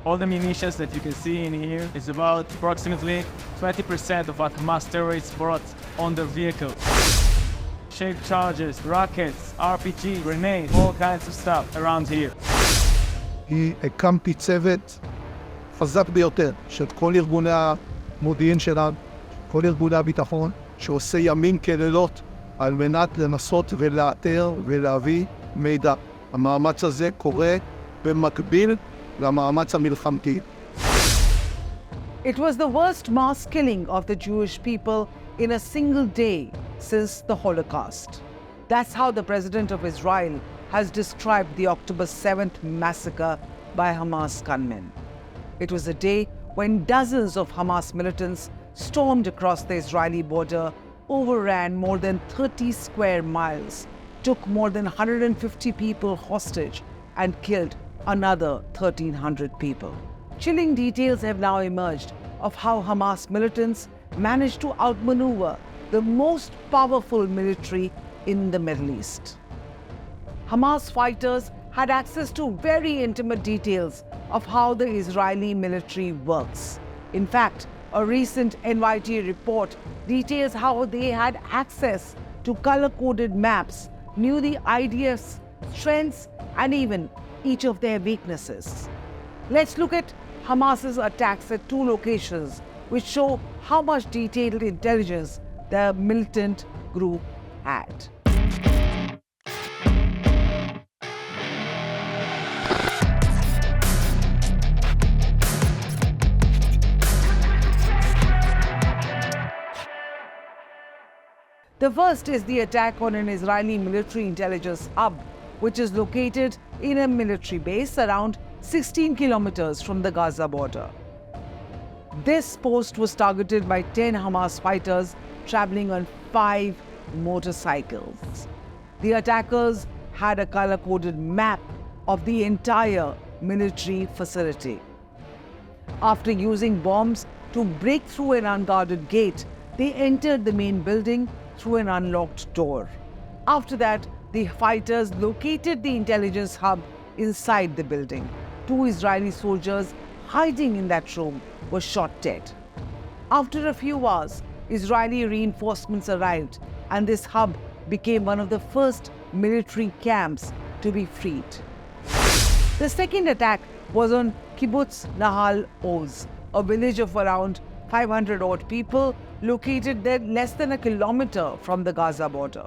All the munitions that you can see in here is about approximately 20% of what Hamas terrorists brought on their vehicles. Shaped charges, rockets, RPG, grenades, all kinds of stuff around here. הקמתי צוות חזק ביותר של כל ארגוני המודיעין שלנו, כל ארגוני הביטחון, שעושה ימים כלילות על מנת לנסות ולאתר ולהביא מידע. המאמץ הזה קורה במקביל למאמץ המלחמתי. It was the worst mass killing of the Jewish people in a single day since the Holocaust. That's how the President of Israel has described the October 7th massacre by Hamas gunmen. It was a day when dozens of Hamas militants stormed across the Israeli border, overran more than 30 square miles, took more than 150 people hostage, and killed another 1,300 people. Chilling details have now emerged of how Hamas militants managed to outmaneuver the most powerful military in the Middle East. Hamas fighters had access to very intimate details of how the Israeli military works. In fact, a recent NYT report details how they had access to color-coded maps, knew the IDF's strengths and even each of their weaknesses. Let's look at Hamas's attacks at two locations which show how much detailed intelligence the militant group had. The first is the attack on an Israeli military intelligence hub, which is located in a military base around 16 kilometers from the Gaza border. This post was targeted by 10 Hamas fighters traveling on 5 motorcycles. The attackers had a color-coded map of the entire military facility. After using bombs to break through an unguarded gate, they entered the main building through an unlocked door. After that, the fighters located the intelligence hub inside the building. 2 Israeli soldiers hiding in that room were shot dead. After a few hours, Israeli reinforcements arrived, and this hub became one of the first military camps to be freed. The second attack was on Kibbutz Nahal Oz, a village of around 500 odd people located there less than a kilometer from the Gaza border.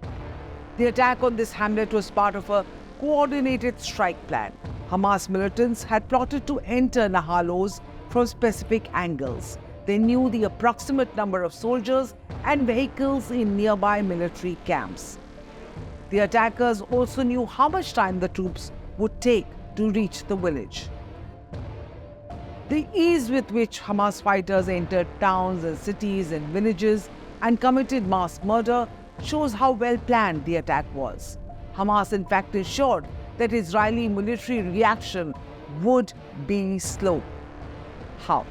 The attack on this hamlet was part of a coordinated strike plan. Hamas militants had plotted to enter Nahal Oz from specific angles. They knew the approximate number of soldiers and vehicles in nearby military camps. The attackers also knew how much time the troops would take to reach the village. The ease with which Hamas fighters entered towns and cities and villages and committed mass murder shows how well planned the attack was. Hamas in fact ensured that Israeli military reaction would be slow. How?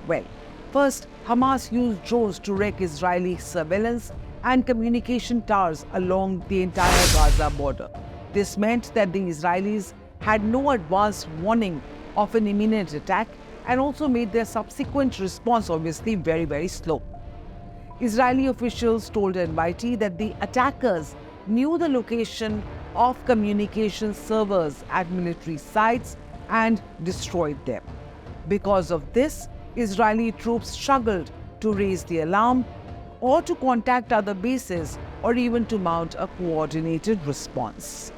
Well, first, Hamas used drones to wreck Israeli surveillance and communication towers along the entire Gaza border. This meant that the Israelis had no advance warning of an imminent attack and also made their subsequent response obviously very, very slow. Israeli officials told NYT that the attackers knew the location of communication servers at military sites and destroyed them. Because of this, Israeli troops struggled to raise the alarm or to contact other bases or even to mount a coordinated response.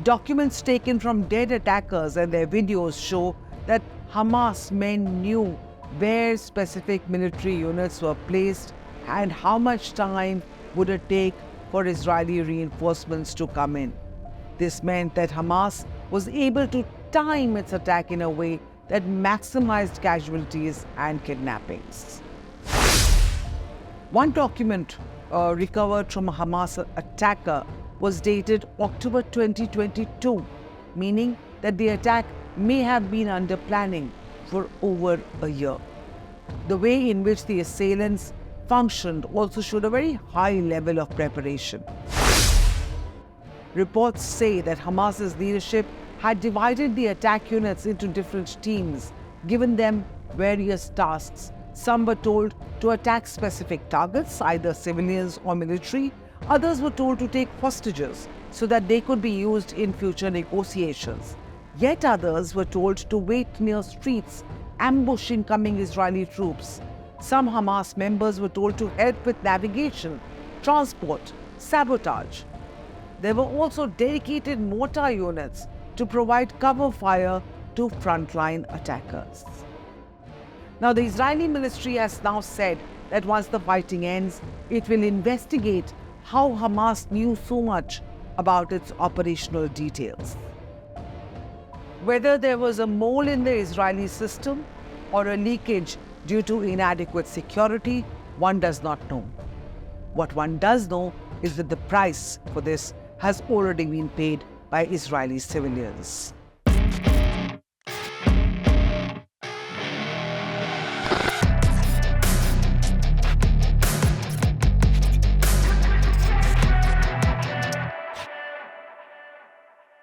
Documents taken from dead attackers and their videos show that Hamas men knew where specific military units were placed and how much time would it take for Israeli reinforcements to come in. This meant that Hamas was able to time its attack in a way that maximized casualties and kidnappings. One document recovered from a Hamas attacker was dated October 2022, meaning that the attack may have been under planning for over a year. The way in which the assailants functioned also showed a very high level of preparation. Reports say that Hamas's leadership had divided the attack units into different teams, given them various tasks. Some were told to attack specific targets, either civilians or military. Others were told to take hostages so that they could be used in future negotiations. Yet others were told to wait near streets, ambush incoming Israeli troops. Some Hamas members were told to help with navigation, transport, sabotage. There were also dedicated mortar units to provide cover fire to frontline attackers. Now, the Israeli military has now said that once the fighting ends, it will investigate how Hamas knew so much about its operational details. Whether there was a mole in the Israeli system or a leakage due to inadequate security, one does not know. What one does know is that the price for this has already been paid by Israeli civilians.